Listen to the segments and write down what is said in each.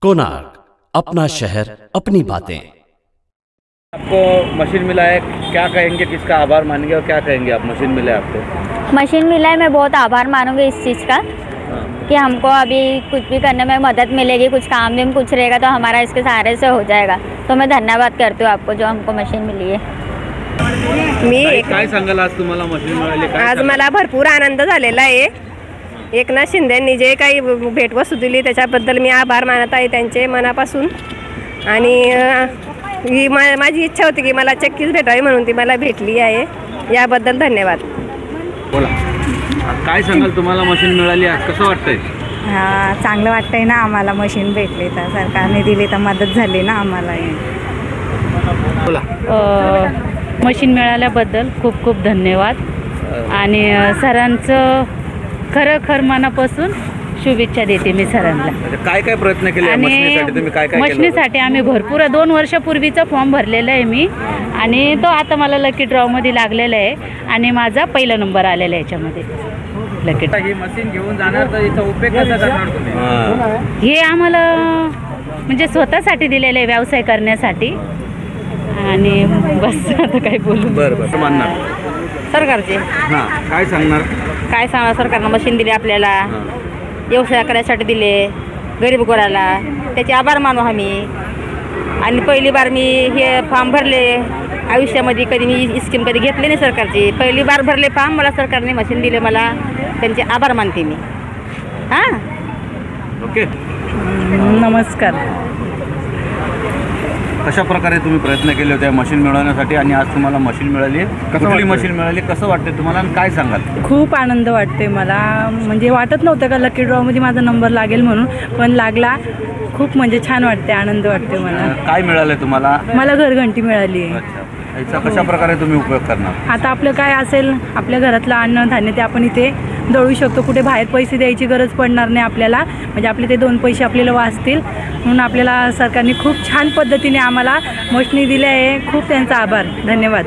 कोणार्क, अपना शहर अपनी बातें। आपको मशीन मिला है, क्या कहेंगे, किसका आभार मानेंगे और क्या कहेंगे आप? मशीन मिला है आपको? मशीन मिला है, मैं बहुत आभार मानूंगी इस चीज़ का कि हमको अभी कुछ भी करने में मदद मिलेगी, कुछ काम भी कुछ रहेगा तो हमारा इसके सहारे से हो जाएगा। तो मैं धन्यवाद करती हूँ आपको जो हमको मशीन मिली है। मी काय सांगाल आज तुम्हाला मशीन मिळाली? आज मला भरपूर आनंद झालेला आहे। एकनाथ शिंदेंनी जे काही भेटवस्तू दिली त्याच्याबद्दल मी आभार मानत आहे त्यांचे मनापासून। आणि ही माझी इच्छा होती की मला चक्कीच भेटावी म्हणून ती मला भेटली आहे, याबद्दल धन्यवाद। बोला, काय सांगाल तुम्हाला मशीन मिळाली आज, कसं वाटतंय? चांगलं वाटतंय ना, आम्हाला मशीन भेटली तर सरकारने दिली तर मदत झाली ना आम्हाला। बोला, मशीन मिळाल्याबद्दल खूप खूप धन्यवाद आणि सरांचं खरं मनापासून शुभेच्छा देते मी सरांना। काय काय प्रयत्न केले मशीनीसाठी तुम्ही? काय काय केलं? मशीनीसाठी आम्ही भरपूर 2 वर्षापूर्वीचा फॉर्म भरलेला आहे मी आणि तो आता मला लकी ड्रॉमध्ये लागलेला आहे आणि माझा पहिला नंबर आलेला आहे याच्यामध्ये लकी। ही मशीन घेऊन जाणार तर याचा उपयोग कसा करणार तुम्ही? हे आम्हाला म्हणजे स्वतःसाठी दिलेलं आहे, व्यवसाय करण्यासाठी। आणि बस आता काय बोलू? बरं मानणार सरकारचे काय सांगणार? काय सांगा, सरकारनं मशीन दिली आपल्याला, व्यवसाय करायसाठी दिले गरीब गोराला, त्याचे आभार मानू आम्ही। आणि पहिली बार मी हे फॉर्म भरले, आयुष्यामध्ये कधी मी स्कीम कधी घेतली नाही सरकारची, पहिली बार भरले फॉर्म, मला सरकारने मशीन दिले, मला त्यांचे आभार मानते मी। ओके, नमस्कार। कशा प्रकारे तुम्ही प्रयत्न केले होते मशीन मिळवण्यासाठी आणि आज तुम्हाला मशीन मिळाली? कुठली मशीन मिळाली, कसं वाटते तुम्हाला आणि काय सांगाल? खूप आनंद वाटते मला, म्हणजे वाटत नव्हतं का लकी ड्रॉमध्ये माझा नंबर लागेल म्हणून, पण लागला। खूप म्हणजे छान वाटते, आनंद वाटते मला। काय मिळालं तुम्हाला? मला घरघंटी मिळाली। याचा कशा प्रकारे तुम्ही उपयोग करणार? आता आपलं काय असेल, आपल्या घरातलं अन्न धान्य ते आपण इथे दळू शकतो, कुठे बाहेर पैसे द्यायची गरज पडणार नाही आपल्याला, म्हणजे आपले ते 2 पैसे आपल्याला वाचतील। म्हणून आपल्याला सरकारने खूप छान पद्धतीने आम्हाला मशीनी दिल्या आहे, खूप त्यांचा आभार, धन्यवाद।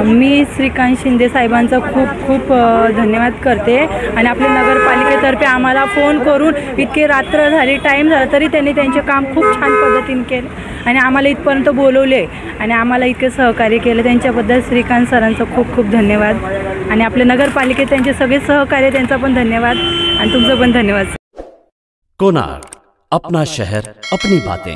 मी श्रीकांत शिंदे साहेबांचा खूप खूप धन्यवाद करते। आणि आपल्या नगरपालिकेतर्फे आम्हाला फोन करून इतके रात्र झाली, टाईम झाला तरी त्यांनी त्यांचे काम खूप छान पद्धतीने केले आणि आम्हाला इथपर्यंत बोलवले आणि आम्हाला इतके सहकार्य केलं, त्यांच्याबद्दल श्रीकांत सरांचं खूप खूप धन्यवाद। आणि आपल्या नगरपालिकेत त्यांचे सगळे सहकार्य, त्यांचा पण धन्यवाद आणि तुमचं पण धन्यवाद। कोणार्क, अपना शहर अपनी बातें।